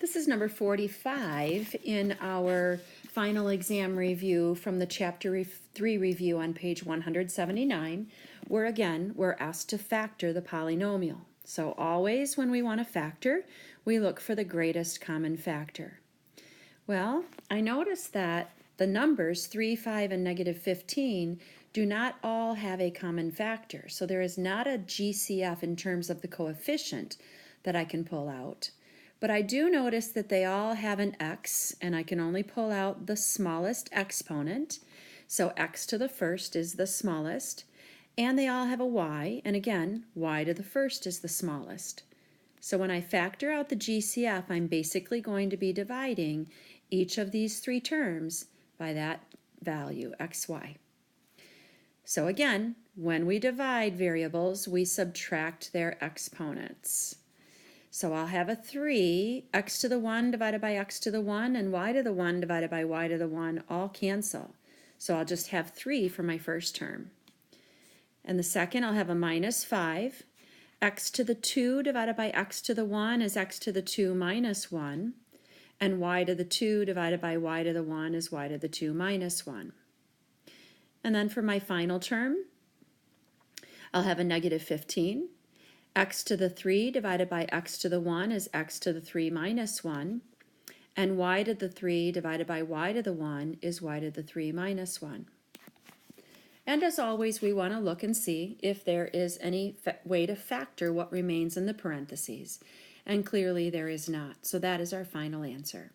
This is number 45 in our final exam review from the Chapter 3 review on page 179, where again, we're asked to factor the polynomial. So always when we want to factor, we look for the greatest common factor. Well, I noticed that the numbers 3, 5, and negative 15 do not all have a common factor. So there is not a GCF in terms of the coefficient that I can pull out. But I do notice that they all have an x, and I can only pull out the smallest exponent. So x to the first is the smallest. And they all have a y, and again, y to the first is the smallest. So when I factor out the GCF, I'm basically going to be dividing each of these three terms by that value, xy. So again, when we divide variables, we subtract their exponents. So I'll have a 3, x to the 1 divided by x to the 1, and y to the 1 divided by y to the 1 all cancel. So I'll just have 3 for my first term. And the second, I'll have a minus 5. X to the 2 divided by x to the 1 is x to the 2 minus 1. And y to the 2 divided by y to the 1 is y to the 2 minus 1. And then for my final term, I'll have a negative 15. X to the 3 divided by x to the 1 is x to the 3 minus 1. And y to the 3 divided by y to the 1 is y to the 3 minus 1. And as always, we want to look and see if there is any way to factor what remains in the parentheses. And clearly there is not. So that is our final answer.